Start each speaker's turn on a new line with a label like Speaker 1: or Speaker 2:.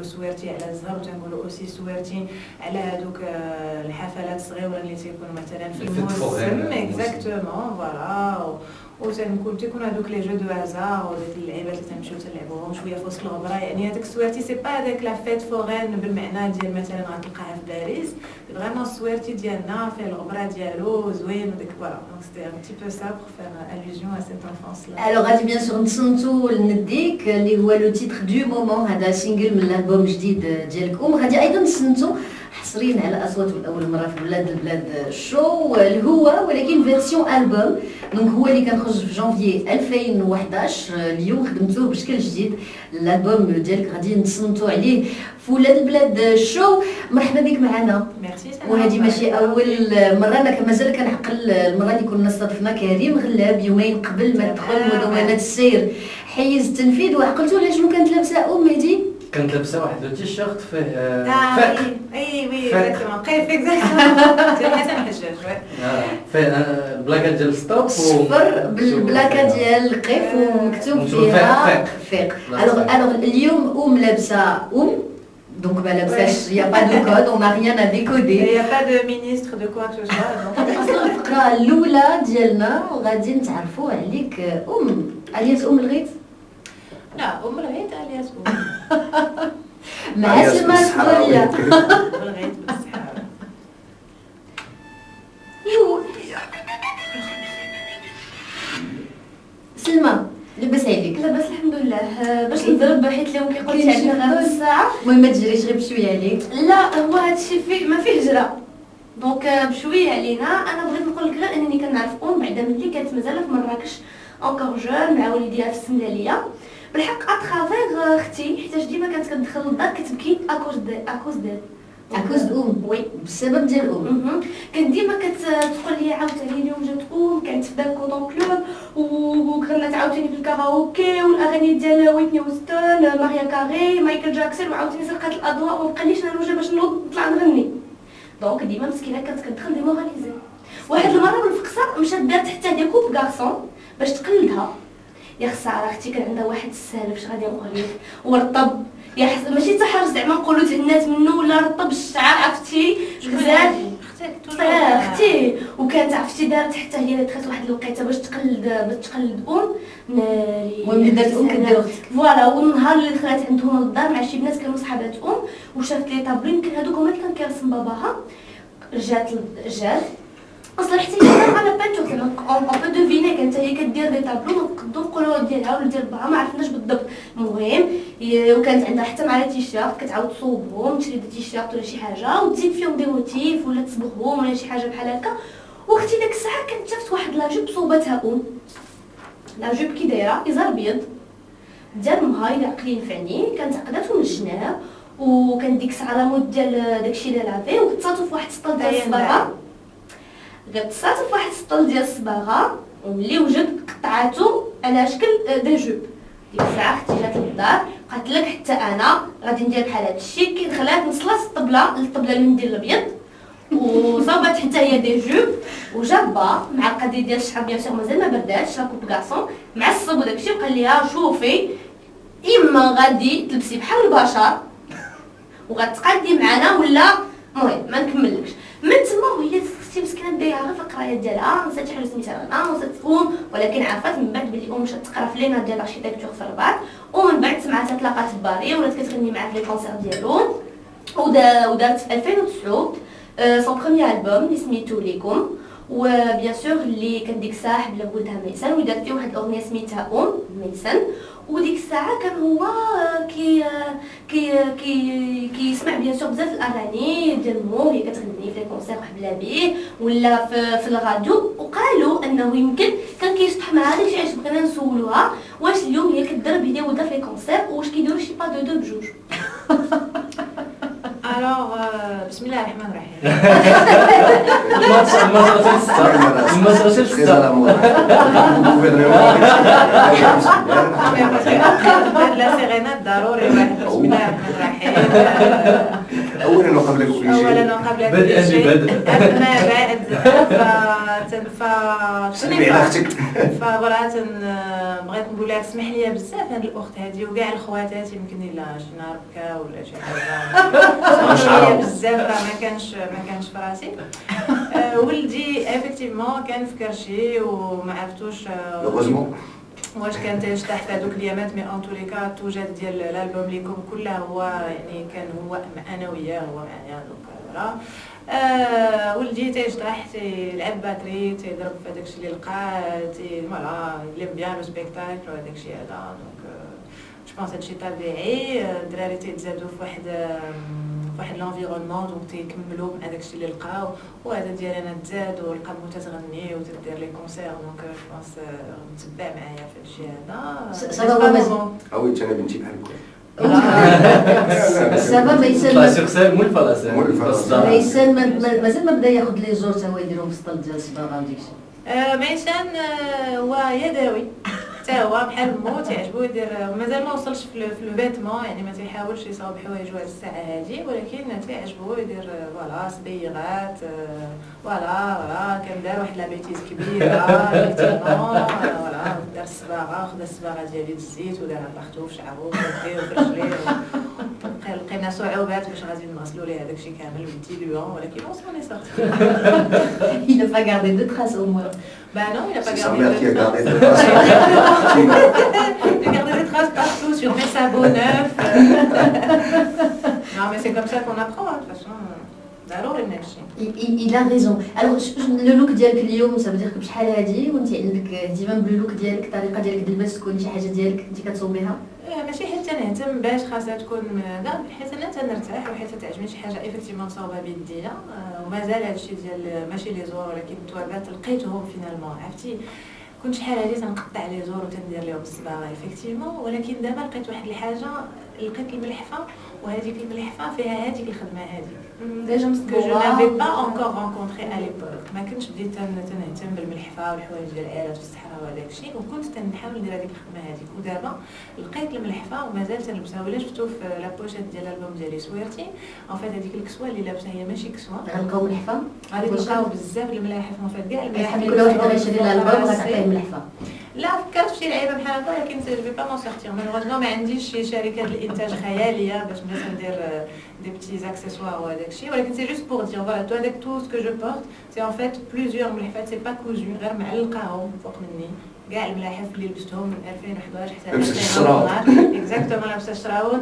Speaker 1: تنقولوا سويرتي على الزهر وتنقولوا اوسي سويرتي على هذوك الحفلات الصغيره اللي تيكونوا مثلا في الموسم اكزاكتومون فوالا وتنكون تيكونوا هذوك لي جو دو هازار وديك اللعيبات اللي تنمشيو تلعبوهم شويه في وسط الغبره. يعني هذاك سويرتي سي با هذاك لا فيت فورين بالمعنى ديال مثلا غتلقاها في باريس، فريمون سويرتي ديالنا فيه الغبره ديالو زوين وديك فوالا. دونك سيتي ان بتي بو سا بور فير الوجيون ا سيت انفانس لا.
Speaker 2: الوغ غادي بيان سور نتصنتو لنديك اللي هو لو تيتر دو مومون، هذا سينجل من الالبوم جديد ديالكم. غادي ايضا نتصنتو حصريا على اصوات اول مره في بلاد البلاد شو الهوا، ولكن فيرسيون البوم. دونك هو اللي كان خرج في جانفي 2011. اليوم خدمتوه بشكل جديد. الالبوم ديالك غادي نتصنتو عليه في ولاد البلاد شو. مرحبا بك معنا.
Speaker 1: ميرسي.
Speaker 2: وهذه ماشي اول مره، انا مازال كنعقل المره اللي كنا استضفنا كريم غلاب يومين قبل ما تدخل مدونات السير حيز التنفيذ، وعقلتو على شنو كانت لابسه مهدي.
Speaker 3: كانت لابسه واحد لو تيشيرت فيه
Speaker 1: فاك. اي وي اكزاكتومون قيف اكزاكتومون ديال حسن الحجاج.
Speaker 3: فيه البلاكه ديال ستوب
Speaker 2: صفر بالبلاكه ديال القيف ومكتوب فيها فيق. الوغ اليوم لابسه donc ما لابساش يا با دو كود اون ريان ا ديكودي
Speaker 1: يا با دو مينيستر دو كوا كو سوا.
Speaker 2: دونك اصلا الفقره الاولى ديالنا وغادي نتعرفوا عليك الياس الغيط.
Speaker 1: لا الغيط الياس
Speaker 2: مع سلمى الفضوليه
Speaker 1: الغيط بالصحه.
Speaker 2: سلمى لاباس عليك؟
Speaker 4: لاباس الحمد لله. باش نضرب حيت اليوم كيقول لي عندنا غير الساعه.
Speaker 2: المهم ما تجريش غير بشويه عليك.
Speaker 4: لا هو هادشي فيه ما فيه هجره، دونك بشويه علينا. انا بغيت نقول لك غير انني كنعرف بعدا ملي كانت مازال في مراكش اونكور جون مع والديها في السنداليه بالحق اترافيغ اختي، حيت ديما كانت كتدخل للدار كتبكي اكوز
Speaker 2: وي بسبب ديال
Speaker 4: كان ديما كتقول لي عاوتاني اليوم جات كانت في داك كوطون كلوب وكنا عاوتاني في الكاراوكي والاغاني ديال ويتني هوستون ماريا كاري مايكل جاكسون، وعاوتاني سرقات الاضواء ومبقاليش انا الوجه باش نوض نطلع نغني. دونك ديما مسكينه كانت كتدخل ديموراليزي. واحد المره بالفقصه مشات دارت حتى هي كوب كارسون باش تقلدها. يا خساره اختي كان عندها واحد السالف اش غادي نقول لك ورطب يا ماشي تحرز زعما نقولوا تهنات منه ولا رطب الشعر عرفتي بزاف اختي. وكانت عرفتي دارت حتى هي اللي دخلت واحد الوقيته باش تقلد ناري.
Speaker 2: المهم اللي دارت كدير
Speaker 4: فوالا. والنهار اللي دخلت عندهم للدار مع شي بنات كانوا صحابات وشافت لي طابلو يمكن هذوك هما اللي كان كيرسم باباها. جات اصلا حتى هي على بانتور اون بو دوفيني كانت هي كدير دي طابلو نقدروا نقولوا ديالها ولا ديال باها ما عرفناش بالضبط. المهم وكانت عندها حتى مع تيشيرت كتعاود تصوبهم تشري دي تيشيرت ولا شي حاجه وتزيد فيهم دي موتيف ولا تصبغهم ولا شي حاجه بحال هكا. واختي ديك الساعه كانت شافت واحد لاجوب صوبتها لاجوب كي دايره ازار ابيض ديال مهاي اللي عقلين فعني كانت عقداتو من الجناب وكان ديك الساعه رامود ديال داكشي اللي لافي وتصاتو في واحد السطل ديال الصباغه. غتصاتو في واحد السطل ديال الصباغه وملي وجد قطعاتو على شكل دي جوب. ديك الساعه اختي جات للدار قالت لك حتى انا غادي ندير بحال هادشي كي دخلات نصلات الطبله المنديل الابيض وصوبت حتى هي دي جوب وجابه مع القضيه ديال الشعر بيان سور مازال ما برداتش لا كوب كارسون مع الصوب وداكشي وقال ليها شوفي اما غادي تلبسي بحال البشر وغتقادي معنا ولا المهم ما نكملكش. من تما وهي اختي مسكينه دايره غير في القرايه ديالها نسات حاجه سميتها وسات تقوم، ولكن عرفت من بعد بلي مشات تقرا في لينا ديال اركيتكتور في الرباط ومن بعد سمعتها تلاقات باري ولات كتغني معاه في لي كونسير ديالو ودارت في 2009 son premier album اللي سميتو ليكم وبيان سور اللي كان ديك الساعه حبل ولدها ميسان ودارت فيه واحد الاغنيه سميتها ميسان. وديك الساعه كان هو كي يسمع بيان سور بزاف الاغاني ديال مو هي كتغني في لي كونسير وحبلا بيه ولا في الراديو وقالوا انه يمكن كان كيشطح معها داكشي علاش بغينا نسولوها واش اليوم هي كدير بيدي ولدها في لي كونسير واش كيديروا شي با دو بجوج.
Speaker 1: الوغ بسم الله الرحمن الرحيم.
Speaker 3: ما صرتش
Speaker 1: لا سيرينات ضروري بسم الله الرحمن الرحيم. اولا وقبل كل شيء
Speaker 3: بدءا ببدء
Speaker 1: اما بعد
Speaker 5: سلمي على اختك.
Speaker 1: ففوالا بغيت نقول لها تسمح لي بزاف هاد الاخت هادي وكاع الخواتات يمكن الا شي نهار بكا ولا شي حاجه سمح لي بزاف راه ما كانش في راسي. ولدي افيكتيفمون كان في كرشي وما عرفتوش واش كان تيرتاح في هذوك اليامات. مي ان تو لي كا توجد ديال الالبوم ليكم كله هو يعني كان هو انا وياه هو معايا دونك فوالا. ولدي تيجطح تيلعب باتري تيضرب في هذاك الشيء اللي لقى فوالا ليم بيان لو سبيكتاكل وهذاك الشيء هذا. دونك جو بونس هادشي طبيعي. الدراري تيتزادوا في واحد لونفيرونمون دونك تيكملوا من هذاك الشيء اللي لقاو وهذا ديال انا تزاد والقدمو تتغني وتدير لي كونسير. دونك جو بونس نتبع معايا في هادشي هذا.
Speaker 2: صافا مازال
Speaker 5: عاودت انا بنتي بحال هكا.
Speaker 2: صافا ميسان مازال ما بدا ياخذ لي زور تا هو يديرهم في السطل ديال الصباغه وديك الشيء.
Speaker 1: ميسان هو يدوي حتى هو بحال مو تعجبو يدير مازال ما وصلش في لو فيتمون يعني ما تيحاولش يصاوب حوايج هاد الساعه هادي ولكن تعجبو يدير فوالا صبيغات فوالا كان دار واحد لابيتيز كبيره فوالا دار الصباغه خدا الصباغه ديالي الزيت ودارها بارتو في شعرو وفي رجليه لقينا صعوبات باش غادي نغسلوا ليه هذاك الشيء كامل بالديلوان ولكن on s'en est sorti.
Speaker 2: Il n'a pas gardé de traces au moins.
Speaker 1: Bah non, il n'a pas
Speaker 5: gardé
Speaker 1: de
Speaker 5: traces.
Speaker 1: J'ai gardé des traces partout sur mes sabots neufs. Non mais c'est comme ça qu'on apprend de toute façon.
Speaker 2: Il a raison. Alors le look ديالك اليوم ça veut dire que بشحال هادي وانت عندك اهتمام باللوك ديالك الطريقه ديالك تلبس تكون شي حاجه ديالك انت كتصوبيها؟
Speaker 1: ماشي حيت تنهتم باش خاصها تكون لا حيت انا تنرتاح وحيت تعجبني شي حاجه ايفيكتيفمون صوبها بيديا. ومازال هادشي ديال ماشي لي زور ولكن التوابات لقيتهم فينالمون عرفتي كنت شحال هادي تنقطع لي زور وتندير لهم الصباغه ايفيكتيفمون ولكن دابا لقيت واحد الحاجه لقيت الملحفه وهذيك الملحفه فيها هذيك الخدمه هذه
Speaker 4: ديجا
Speaker 1: que je n'avais pas encore rencontré à l'époque. ما كنتش بديت تنهتم بالملحفه والحوايج ديال العائلات في الصحراء وهذاك الشيء وكنت تنحاول ندير هذيك الخدمه هذيك ودابا لقيت الملحفه ومازال تنلبسها ولا شفتو في لابوشيت ديال الالبوم ديالي سويرتي ان فيت هذيك الكسوه اللي لابسه هي ماشي كسوه
Speaker 2: غنلقاو ملحفه
Speaker 1: غادي نلقاو بزاف الملاحف ان فيت كاع
Speaker 2: الملاحف كل واحد غيشري الالبوم غتعطيه ملحفه.
Speaker 1: لا فكرت في شي لعيبه بحال هكا ولكن جو في با مون سورتير مالوغوزمون ما عنديش شي شركه الانتاج خياليه باش نبدا ندير دي بتي اكسسوار وهذاك الشيء ولكن سي جوست بور دير فوالا تو هذاك تو سكو جو بورت سي ان فيت بليزيور ملحفات سي با كوزو غير معلقاهم فوق مني كاع الملاحف اللي لبستهم من 2011 حتى 2012 اكزاكتومون لابسه الشراوط